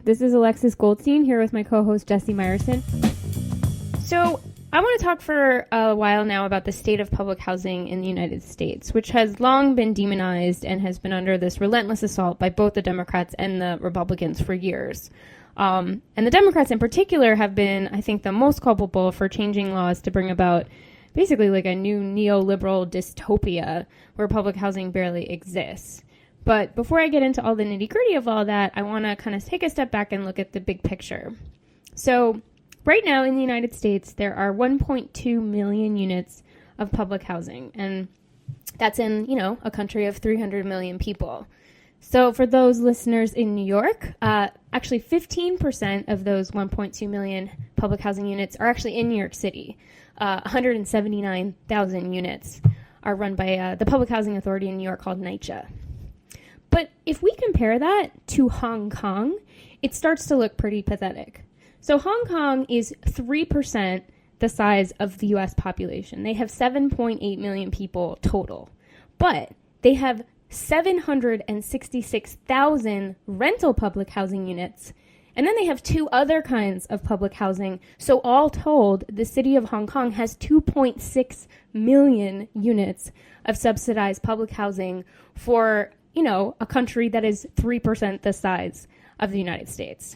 This is Alexis Goldstein here with my co-host Jesse Myerson. So I want to talk for a while now about the state of public housing in the United States, which has long been demonized and has been under this relentless assault by both the Democrats and the Republicans for years. And the Democrats in particular have been, I think, the most culpable for changing laws to bring about basically like a new neoliberal dystopia where public housing barely exists. But before I get into all the nitty-gritty of all that, I want to kind of take a step back and look at the big picture. So right now in the United States, there are 1.2 million units of public housing, and that's in, a country of 300 million people. So for those listeners in New York, actually 15% of those 1.2 million public housing units are actually in New York City. 179,000 units are run by the Public Housing Authority in New York called NYCHA. But if we compare that to Hong Kong, it starts to look pretty pathetic. So Hong Kong is 3% the size of the U.S. population. They have 7.8 million people total. But they have 766,000 rental public housing units. And then they have two other kinds of public housing. So all told, the city of Hong Kong has 2.6 million units of subsidized public housing for a country that is 3% the size of the United States.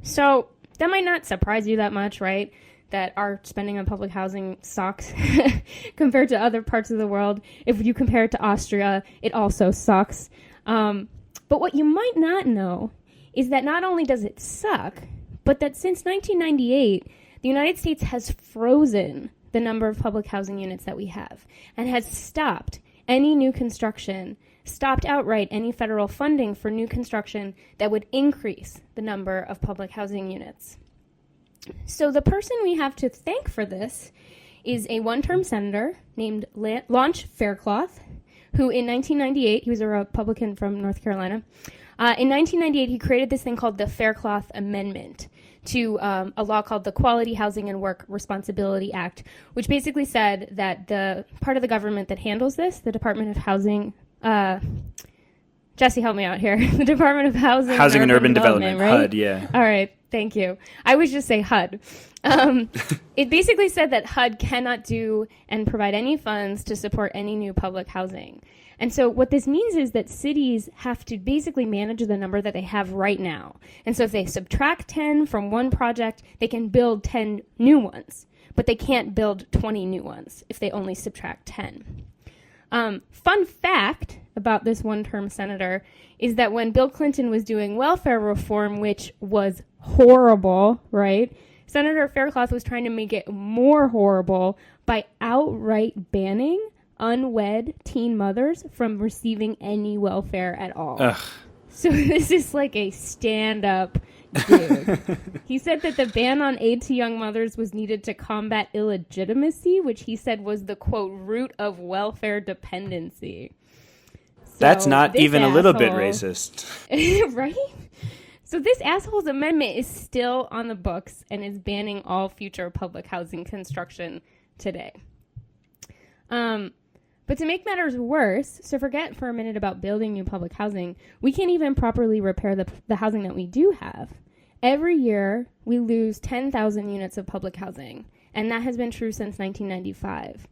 So that might not surprise you that much, right? That our spending on public housing sucks compared to other parts of the world. If you compare it to Austria, it also sucks. But what you might not know is that not only does it suck, but that since 1998, the United States has frozen the number of public housing units that we have and has stopped any new construction, stopped outright any federal funding for new construction that would increase the number of public housing units. So the person we have to thank for this is a one-term senator named Launch Faircloth, who in 1998, he was a Republican from North Carolina. In 1998, he created this thing called the Faircloth Amendment to a law called the Quality Housing and Work Responsibility Act, which basically said that the part of the government that handles this, the Department of Housing, Jesse, help me out here. The Department of Housing and Urban Development, right? HUD, yeah. All right, thank you. I always just say HUD. It basically said that HUD cannot do and provide any funds to support any new public housing. And so what this means is that cities have to basically manage the number that they have right now. And so if they subtract 10 from one project, they can build 10 new ones, but they can't build 20 new ones if they only subtract 10. Fun fact about this one-term senator is that when Bill Clinton was doing welfare reform, which was horrible, right? Senator Faircloth was trying to make it more horrible by outright banning unwed teen mothers from receiving any welfare at all. Ugh. So this is like a stand-up dude. He said that the ban on aid to young mothers was needed to combat illegitimacy, which he said was the, quote, root of welfare dependency. So that's not even a little bit racist. Right? So this asshole's amendment is still on the books and is banning all future public housing construction today. But to make matters worse, so forget for a minute about building new public housing, we can't even properly repair the housing that we do have. Every year, we lose 10,000 units of public housing, and that has been true since 1995.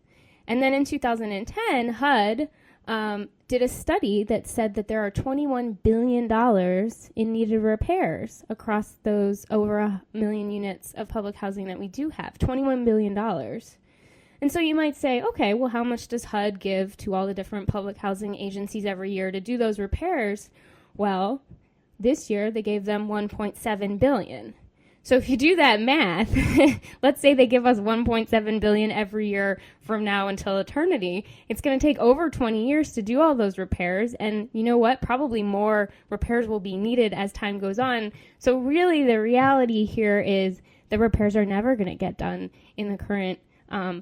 And then in 2010, HUD did a study that said that there are $21 billion in needed repairs across those over 1 million units of public housing that we do have, $21 billion. And so you might say, okay, well, how much does HUD give to all the different public housing agencies every year to do those repairs? Well, this year they gave them $1.7 billion. So if you do that math, let's say they give us $1.7 billion every year from now until eternity, it's going to take over 20 years to do all those repairs. And you know what? Probably more repairs will be needed as time goes on. So really the reality here is the repairs are never going to get done in the current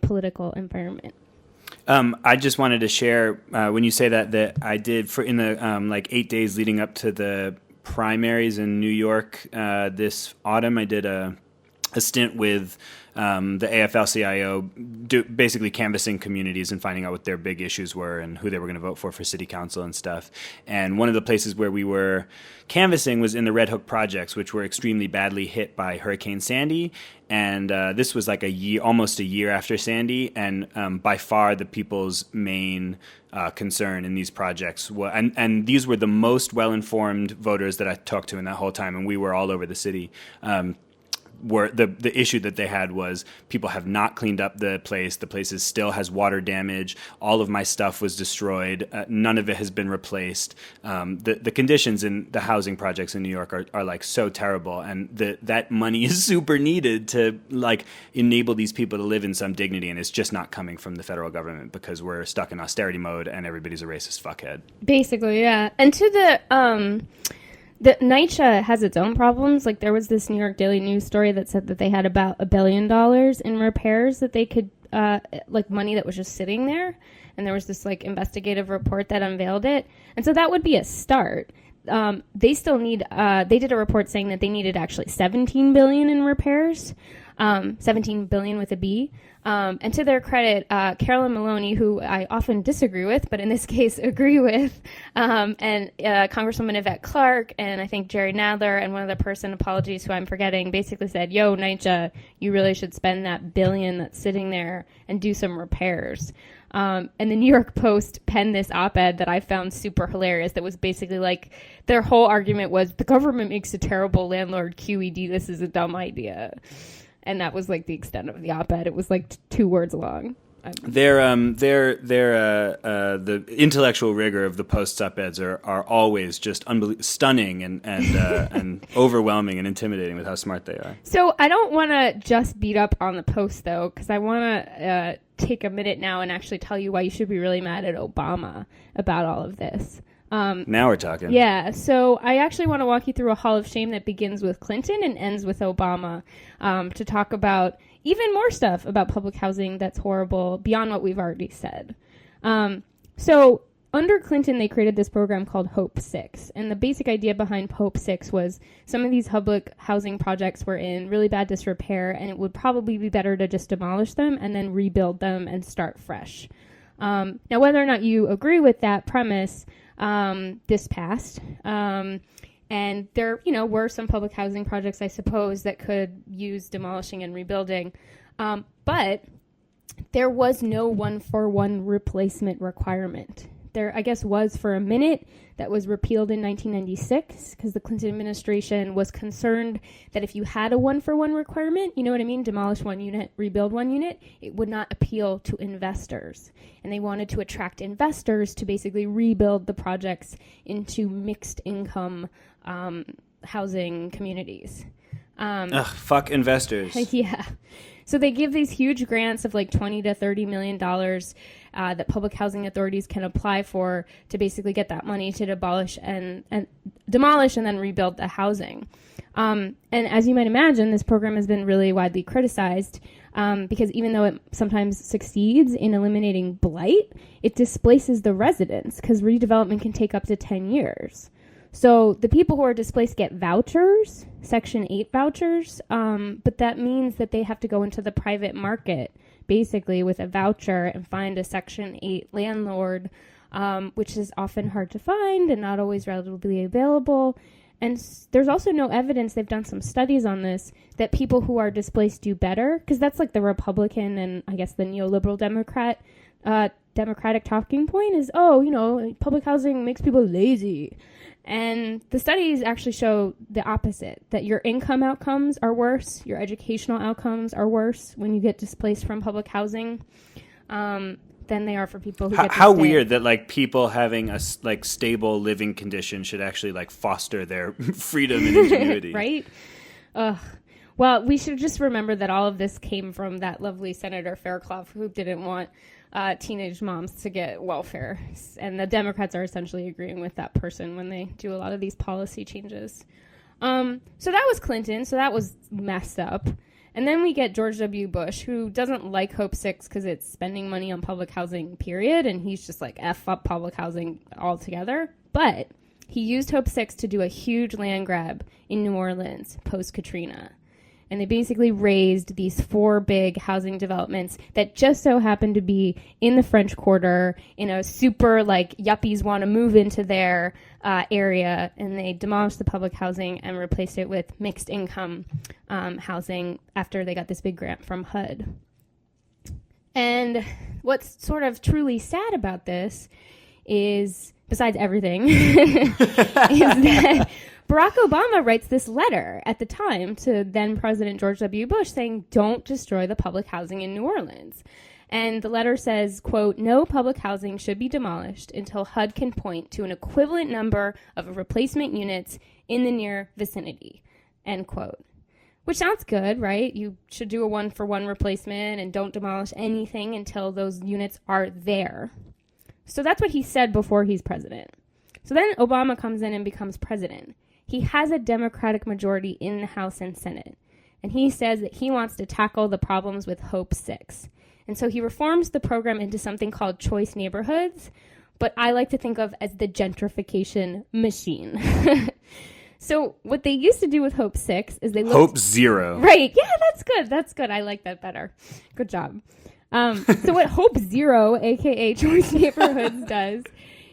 political environment. I just wanted to share when you say that I did in the 8 days leading up to the primaries in New York this autumn. I did a a stint with the AFL-CIO, basically canvassing communities and finding out what their big issues were and who they were going to vote for city council and stuff. And one of the places where we were canvassing was in the Red Hook projects, which were extremely badly hit by Hurricane Sandy. And this was like almost a year after Sandy. And by far the people's main concern in these projects and these were the most well-informed voters that I talked to in that whole time. And we were all over the city. Were the issue that they had was people have not cleaned up the place. The place still has water damage. All of my stuff was destroyed. None of it has been replaced. The conditions in the housing projects in New York are like so terrible, and that money is super needed to like enable these people to live in some dignity, and it's just not coming from the federal government because we're stuck in austerity mode and everybody's a racist fuckhead. Basically, yeah. And to the NYCHA has its own problems. Like there was this New York Daily News story that said that they had about $1 billion in repairs that they could, like money that was just sitting there. And there was this like investigative report that unveiled it. And so that would be a start. They still need, they did a report saying that they needed actually 17 billion in repairs, 17 billion with a B. And to their credit, Carolyn Maloney, who I often disagree with, but in this case agree with, and Congresswoman Yvette Clarke, and I think Jerry Nadler, and one other person, apologies who I'm forgetting, basically said, yo, NYCHA, you really should spend that billion that's sitting there and do some repairs. And the New York Post penned this op-ed that I found super hilarious that was basically like, their whole argument was, the government makes a terrible landlord QED, this is a dumb idea. And that was like the extent of the op-ed. It was like 2 words long. The intellectual rigor of the Post's op-eds are always just stunning and overwhelming and intimidating with how smart they are. So I don't want to just beat up on the Post though, because I want to take a minute now and actually tell you why you should be really mad at Obama about all of this. Now we're talking. Yeah, so I actually want to walk you through a hall of shame that begins with Clinton and ends with Obama, to talk about even more stuff about public housing that's horrible beyond what we've already said. So under Clinton, they created this program called Hope 6. And the basic idea behind Hope 6 was some of these public housing projects were in really bad disrepair, and it would probably be better to just demolish them and then rebuild them and start fresh. Now, whether or not you agree with that premise, this passed. And there, were some public housing projects, I suppose, that could use demolishing and rebuilding. But there was no 1-for-1 replacement requirement. There, I guess, was for a minute. That was repealed in 1996 because the Clinton administration was concerned that if you had a 1-for-1 requirement, you know what I mean, demolish one unit, rebuild one unit, it would not appeal to investors. And they wanted to attract investors to basically rebuild the projects into mixed income housing communities. Fuck investors. Yeah. So they give these huge grants of like $20 to $30 million that public housing authorities can apply for to basically get that money to demolish and then rebuild the housing. And as you might imagine, this program has been really widely criticized because even though it sometimes succeeds in eliminating blight, it displaces the residents because redevelopment can take up to 10 years. So the people who are displaced get vouchers, Section 8 vouchers, but that means that they have to go into the private market, basically, with a voucher and find a Section 8 landlord, which is often hard to find and not always readily available. And there's also no evidence, they've done some studies on this, that people who are displaced do better, because that's like the Republican and I guess the neoliberal Democratic talking point is, public housing makes people lazy. And the studies actually show the opposite, that your income outcomes are worse, your educational outcomes are worse when you get displaced from public housing than they are for people who get to How stay. Weird that like people having a like stable living condition should actually like foster their freedom and ingenuity. Right? Well, we should just remember that all of this came from that lovely Senator Faircloth who didn't want teenage moms to get welfare. And the Democrats are essentially agreeing with that person when they do a lot of these policy changes. So that was Clinton. So that was messed up. And then we get George W. Bush, who doesn't like Hope 6 because it's spending money on public housing, period. And he's just like, F up public housing altogether. But he used Hope 6 to do a huge land grab in New Orleans post-Katrina. And they basically raised these 4 big housing developments that just so happened to be in the French Quarter, in a super, like, yuppies want to move into their area. And they demolished the public housing and replaced it with mixed income housing after they got this big grant from HUD. And what's sort of truly sad about this is, besides everything, is that Barack Obama writes this letter at the time to then President George W. Bush saying, don't destroy the public housing in New Orleans. And the letter says, quote, no public housing should be demolished until HUD can point to an equivalent number of replacement units in the near vicinity, end quote. Which sounds good, right? You should do a 1-for-1 replacement and don't demolish anything until those units are there. So that's what he said before he's president. So then Obama comes in and becomes president. He has a Democratic majority in the House and Senate. And he says that he wants to tackle the problems with Hope 6. And so he reforms the program into something called choice neighborhoods, but I like to think of as the gentrification machine. So what they used to do with Hope 6 is they looked... Hope 0. Right. Yeah, that's good. That's good. I like that better. Good job. So what Hope 0, a.k.a. Choice Neighborhoods, does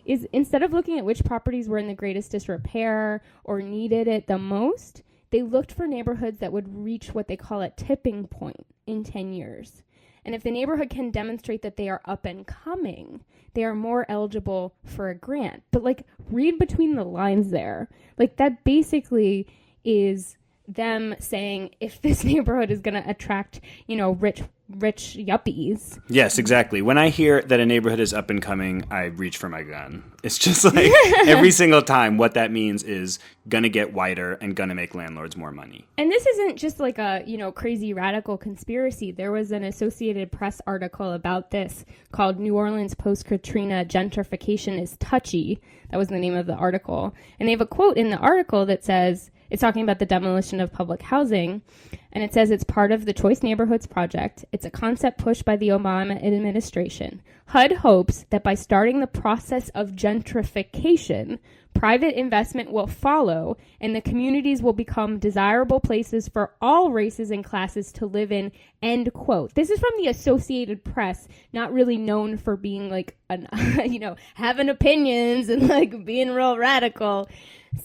is instead of looking at which properties were in the greatest disrepair or needed it the most, they looked for neighborhoods that would reach what they call a tipping point in 10 years. And if the neighborhood can demonstrate that they are up and coming, they are more eligible for a grant. But, like, read between the lines there. Like, that basically is them saying, if this neighborhood is going to attract, you know, rich yuppies. Yes, exactly. When I hear that a neighborhood is up and coming, I reach for my gun. It's just like every single time what that means is going to get wider and going to make landlords more money. And this isn't just like a, you know, crazy radical conspiracy. There was an Associated Press article about this called New Orleans Post-Katrina Gentrification is Touchy. That was the name of the article. And they have a quote in the article that says, it's talking about the demolition of public housing, and it says it's part of the Choice Neighborhoods Project. It's a concept pushed by the Obama administration. HUD hopes that by starting the process of gentrification, private investment will follow, and the communities will become desirable places for all races and classes to live in, end quote. This is from the Associated Press, not really known for being like, you know, having opinions and like being real radical.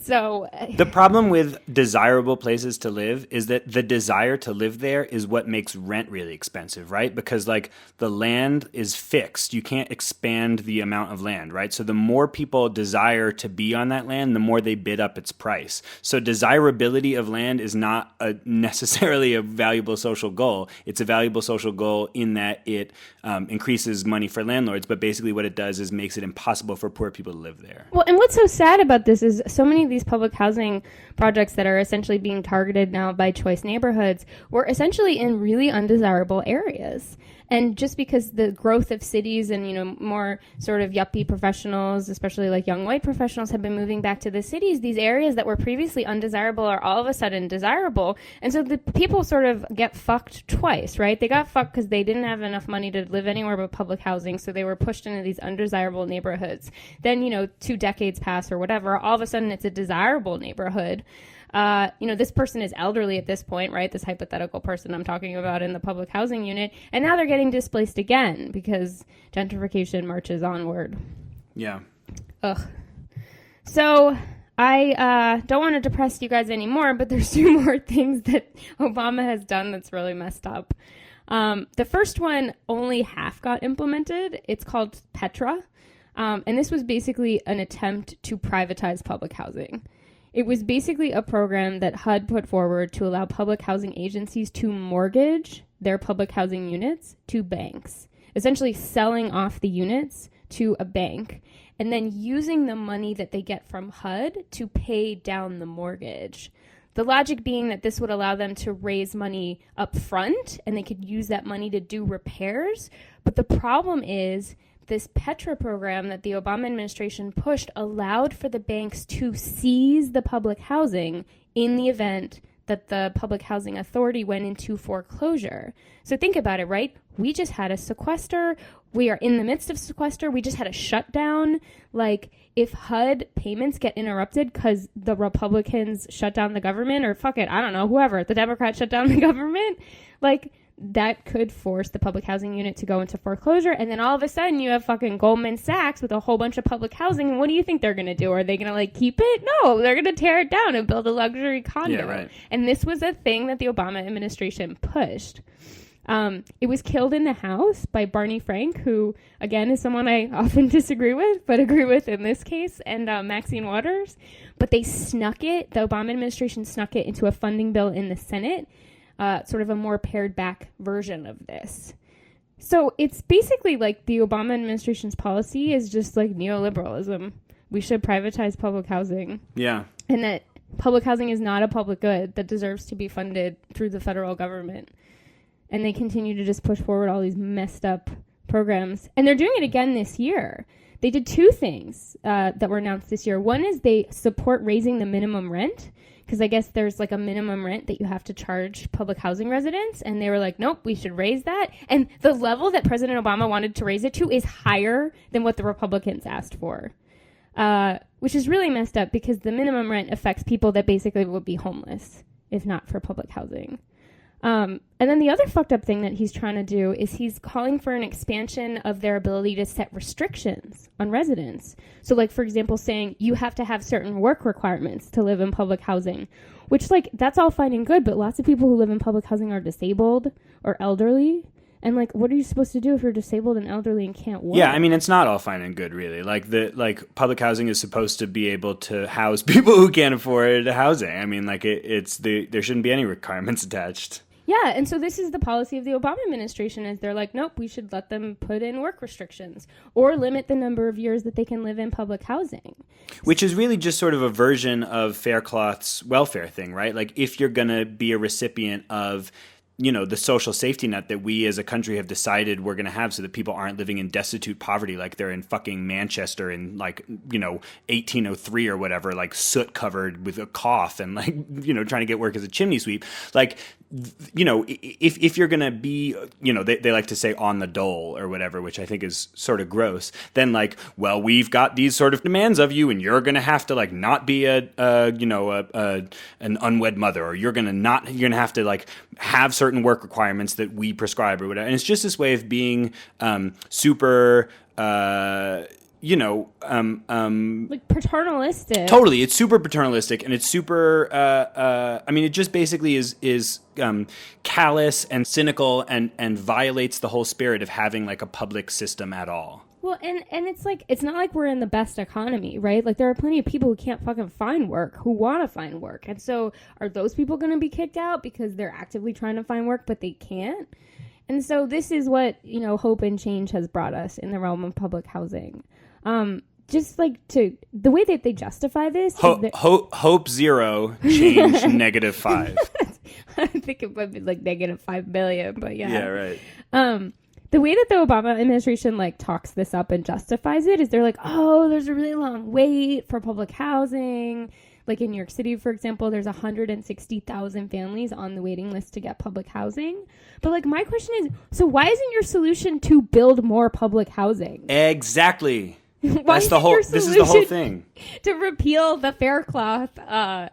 So the problem with desirable places to live is that the desire to live there is what makes rent really expensive, right? Because like the land is fixed. You can't expand the amount of land, right? So the more people desire to be on that land, the more they bid up its price. So desirability of land is not necessarily a valuable social goal. It's a valuable social goal in that it increases money for landlords, but basically what it does is makes it impossible for poor people to live there. Well, and what's so sad about this is so many of these public housing projects that are essentially being targeted now by choice neighborhoods were essentially in really undesirable areas. And just because the growth of cities and, you know, more sort of yuppie professionals, especially like young white professionals, have been moving back to the cities, these areas that were previously undesirable are all of a sudden desirable. And so the people sort of get fucked twice, right? They got fucked because they didn't have enough money to live anywhere but public housing, so they were pushed into these undesirable neighborhoods. Then, you know, 2 decades pass or whatever, all of a sudden it's a desirable neighborhood. You know, this person is elderly at this point, right? This hypothetical person I'm talking about in the public housing unit. And now they're getting displaced again because gentrification marches onward. Yeah. Ugh. So I don't want to depress you guys anymore, but there's 2 more things that Obama has done that's really messed up. The first one, only half got implemented. It's called Petra. And this was basically an attempt to privatize public housing. It was basically a program that HUD put forward to allow public housing agencies to mortgage their public housing units to banks, essentially selling off the units to a bank and then using the money that they get from HUD to pay down the mortgage. The logic being that this would allow them to raise money up front and they could use that money to do repairs. But the problem is this Petra program that the Obama administration pushed allowed for the banks to seize the public housing in the event that the Public Housing Authority went into foreclosure. So think about it, right? we just had a sequester. We are in the midst of sequester. We just had a shutdown. Like, if HUD payments get interrupted because the Republicans shut down the government, or fuck it, I don't know, whoever, the Democrats shut down the government, like, that could force the public housing unit to go into foreclosure. And then all of a sudden you have fucking Goldman Sachs with a whole bunch of public housing. And what do you think they're going to do? Are they going to like keep it? No, they're going to tear it down and build a luxury condo. Yeah, right. And this was a thing that the Obama administration pushed. It was killed in the House by Barney Frank, who, again, is someone I often disagree with, but agree with in this case, and Maxine Waters. But they snuck it, the Obama administration snuck it into a funding bill in the Senate, sort of a more pared back version of this. So it's basically like the Obama administration's policy is just like neoliberalism. We should privatize public housing. Yeah. And that public housing is not a public good that deserves to be funded through the federal government. And they continue to just push forward all these messed up programs. And they're doing it again this year. They did two things that were announced this year. One is they support raising the minimum rent, because I guess there's like a minimum rent that you have to charge public housing residents. And they were like, nope, we should raise that. And the level that President Obama wanted to raise it to is higher than what the Republicans asked for, which is really messed up because the minimum rent affects people that basically would be homeless if not for public housing. And then the other fucked up thing that he's trying to do is he's calling for an expansion of their ability to set restrictions on residents. So, like, for example, saying you have to have certain work requirements to live in public housing, which, like, that's all fine and good, but lots of people who live in public housing are disabled or elderly. And, like, what are you supposed to do if you're disabled and elderly and can't work? Yeah, I mean, it's not all fine and good, really. Like public housing is supposed to be able to house people who can't afford housing. I mean, like, there shouldn't be any requirements attached. Yeah, and so this is the policy of the Obama administration is they're like, nope, we should let them put in work restrictions or limit the number of years that they can live in public housing. Which is really just sort of a version of Faircloth's welfare thing, right? Like, if you're going to be a recipient of, you know, the social safety net that we as a country have decided we're going to have so that people aren't living in destitute poverty like they're in fucking Manchester in, like, you know, 1803 or whatever, like soot covered with a cough and, like, you know, trying to get work as a chimney sweep. Like, you know, if you're going to be, you know, they like to say on the dole or whatever, which I think is sort of gross, then, like, well, we've got these sort of demands of you and you're going to have to, like, not be an unwed mother, or you're going to have to, like, have certain work requirements that we prescribe or whatever. And it's just this way of being super like paternalistic. Totally, it's super paternalistic, and it's super. I mean, it just basically is callous and cynical, and violates the whole spirit of having like a public system at all. Well, and it's like, it's not like we're in the best economy, right? Like, there are plenty of people who can't fucking find work, who want to find work. And so are those people going to be kicked out because they're actively trying to find work, but they can't? And so this is what, you know, hope and change has brought us in the realm of public housing. Just like to the way that they justify this. Hope zero, change -5. I think it might be like -5 billion, but yeah. Yeah, right. The way that the Obama administration like talks this up and justifies it is they're like, oh, there's a really long wait for public housing. Like in New York City, for example, there's 160,000 families on the waiting list to get public housing. But like, my question is, so why isn't your solution to build more public housing? Exactly. This is the whole thing. To repeal the Faircloth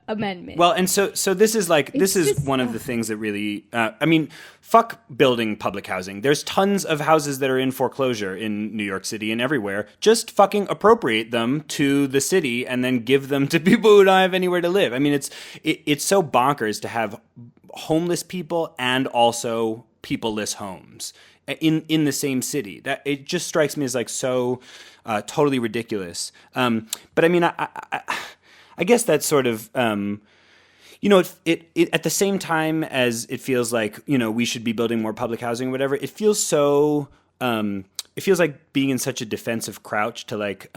Amendment. Well, and so this is like, this is one of the things that really, I mean, fuck building public housing. There's tons of houses that are in foreclosure in New York City and everywhere. Just fucking appropriate them to the city and then give them to people who don't have anywhere to live. I mean, it's so bonkers to have homeless people and also people-less homes in the same city. That it just strikes me as like so totally ridiculous. But I mean, I guess that's sort of, you know, it at the same time as it feels like, you know, we should be building more public housing or whatever, it feels so, it feels like being in such a defensive crouch to like,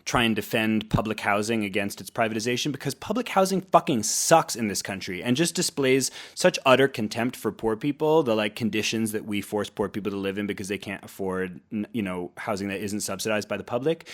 try and defend public housing against its privatization, because public housing fucking sucks in this country and just displays such utter contempt for poor people, the like conditions that we force poor people to live in because they can't afford, you know, housing that isn't subsidized by the public.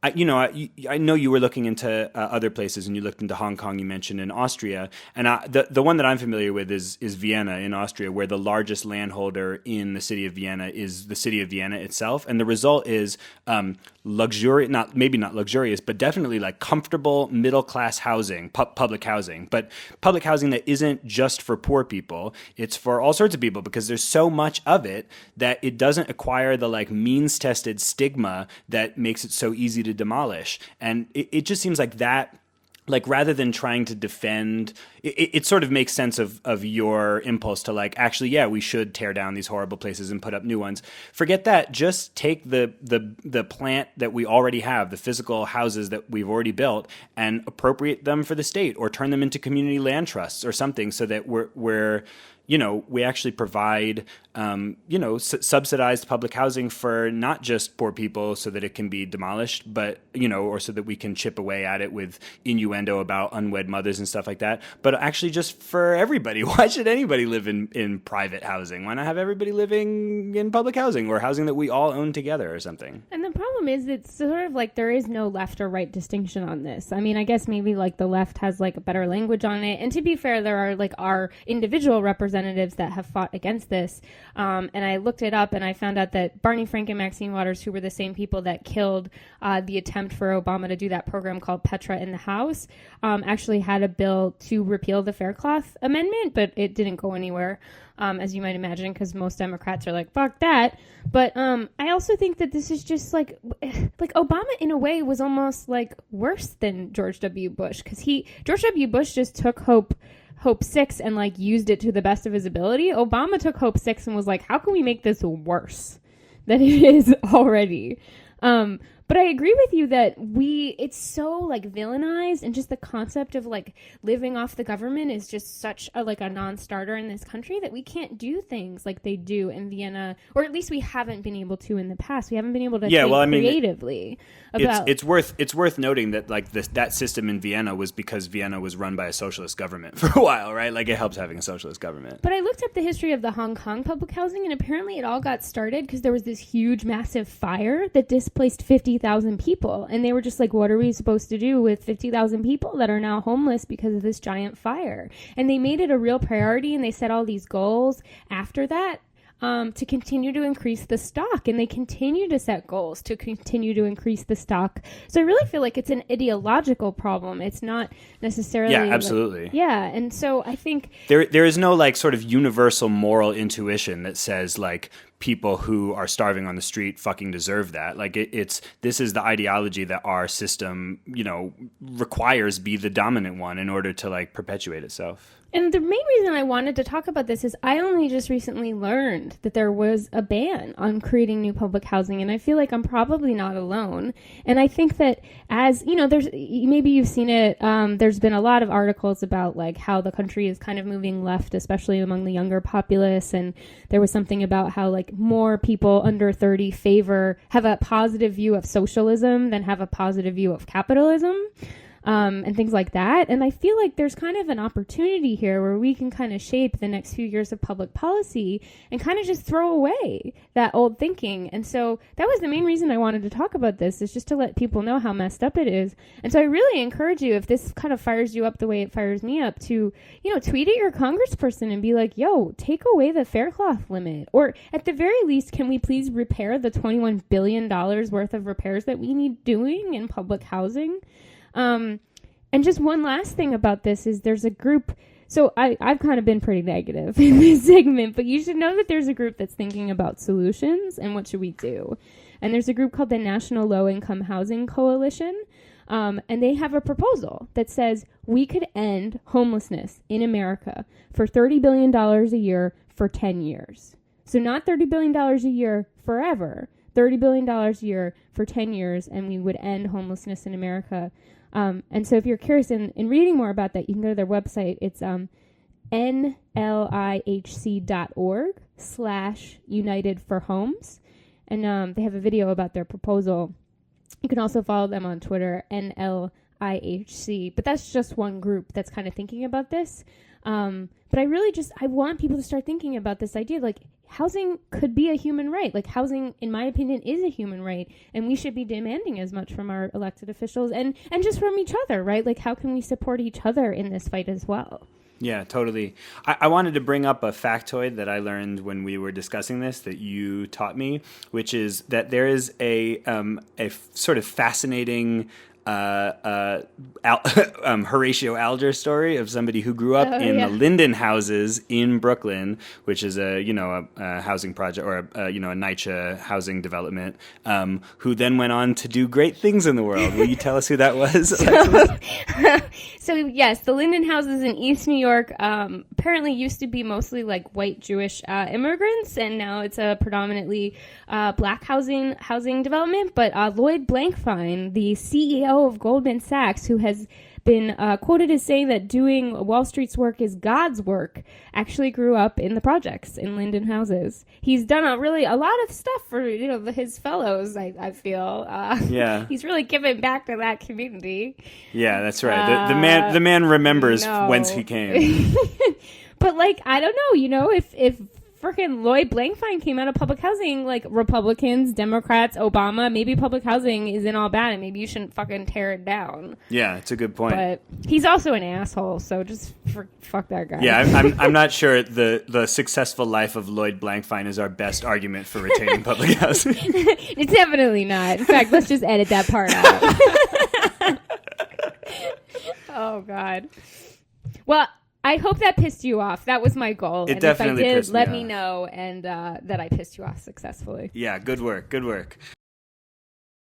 I know you were looking into other places, and you looked into Hong Kong. You mentioned in Austria, and the one that I'm familiar with is Vienna in Austria, where the largest landholder in the city of Vienna is the city of Vienna itself, and the result is maybe not luxurious, but definitely like comfortable middle class housing, public housing, but public housing that isn't just for poor people. It's for all sorts of people, because there's so much of it that it doesn't acquire the like means tested stigma that makes it so easy to demolish. And it just seems like that, like rather than trying to defend, it sort of makes sense of your impulse to like, actually, yeah, we should tear down these horrible places and put up new ones. Forget that. Just take the plant that we already have, the physical houses that we've already built, and appropriate them for the state, or turn them into community land trusts or something, so that we actually provide, subsidized public housing for not just poor people so that it can be demolished, but, or so that we can chip away at it with innuendo about unwed mothers and stuff like that, but actually just for everybody. Why should anybody live in private housing? Why not have everybody living in public housing, or housing that we all own together or something? And the problem is, it's sort of like there is no left or right distinction on this. I mean, I guess maybe like the left has like a better language on it. And to be fair, there are like our individual representatives that have fought against this. And I looked it up, and I found out that Barney Frank and Maxine Waters, who were the same people that killed the attempt for Obama to do that program called Petra in the House, actually had a bill to repeal the Faircloth Amendment, but it didn't go anywhere, as you might imagine, because most Democrats are like, fuck that. But I also think that this is just like Obama in a way was almost like worse than George W. Bush, because George W. Bush just took Hope 6 and like used it to the best of his ability. Obama took Hope 6 and was like, how can we make this worse than it is already? But I agree with you that it's so like villainized, and just the concept of like living off the government is just such a non-starter in this country, that we can't do things like they do in Vienna, or at least we haven't been able to in the past. We haven't been able to think creatively about. It's worth noting that like that system in Vienna was because Vienna was run by a socialist government for a while, right? Like it helps having a socialist government. But I looked up the history of the Hong Kong public housing, and apparently it all got started because there was this huge, massive fire that displaced 50,000 people, and they were just like, what are we supposed to do with 50,000 people that are now homeless because of this giant fire? And they made it a real priority, and they set all these goals after that to continue to increase the stock, and they continue to set goals to continue to increase the stock. So I really feel like it's an ideological problem. It's not necessarily absolutely. And so I think there is no like sort of universal moral intuition that says like people who are starving on the street fucking deserve that. Like this is the ideology that our system, requires be the dominant one in order to like perpetuate itself. And the main reason I wanted to talk about this is I only just recently learned that there was a ban on creating new public housing, and I feel like I'm probably not alone. And I think that, as there's, maybe you've seen it, there's been a lot of articles about like how the country is kind of moving left, especially among the younger populace. And there was something about how like more people under 30 have a positive view of socialism than have a positive view of capitalism. And things like that. And I feel like there's kind of an opportunity here where we can kind of shape the next few years of public policy and kind of just throw away that old thinking. And so that was the main reason I wanted to talk about this, is just to let people know how messed up it is. And so I really encourage you, if this kind of fires you up the way it fires me up, to, tweet at your congressperson and be like, yo, take away the Faircloth limit. Or at the very least, can we please repair the $21 billion worth of repairs that we need doing in public housing? And just one last thing about this is there's a group. So I've kind of been pretty negative in this segment, but you should know that there's a group that's thinking about solutions and what should we do. And there's a group called the National Low Income Housing Coalition. And they have a proposal that says we could end homelessness in America for $30 billion a year for 10 years. So not $30 billion a year forever, $30 billion a year for 10 years, and we would end homelessness in America. And so if you're curious in reading more about that, you can go to their website. It's nlihc.org/United for Homes. And they have a video about their proposal. You can also follow them on Twitter, NLIHC. But that's just one group that's kind of thinking about this. But I want people to start thinking about this idea. Like, housing could be a human right. Like, housing, in my opinion, is a human right, and we should be demanding as much from our elected officials and just from each other, right? Like, how can we support each other in this fight as well? Yeah, totally. I wanted to bring up a factoid that I learned when we were discussing this that you taught me, which is that there is a sort of fascinating Horatio Alger story of somebody who grew up in the Linden houses in Brooklyn, which is a housing project or a NYCHA housing development, who then went on to do great things in the world. Will you tell us who that was? So yes, the Linden houses in East New York apparently used to be mostly like white Jewish immigrants, and now it's a predominantly black housing development. But Lloyd Blankfein, the CEO of Goldman Sachs, who has been quoted as saying that doing Wall Street's work is God's work, actually grew up in the projects in Linden houses. He's done a lot of stuff for his fellows. I feel he's really given back to that community. Yeah, that's right. The man remembers whence he came. But like, I don't know. If freaking Lloyd Blankfein came out of public housing, like Republicans, Democrats, Obama, maybe public housing isn't all bad and maybe you shouldn't fucking tear it down. Yeah, it's a good point. But he's also an asshole, so just fuck that guy. Yeah, I'm not sure the successful life of Lloyd Blankfein is our best argument for retaining public housing. It's definitely not. In fact, let's just edit that part out. Oh, God. Well, I hope that pissed you off. That was my goal. It definitely pissed me off. Let me know and that I pissed you off successfully. Yeah, good work.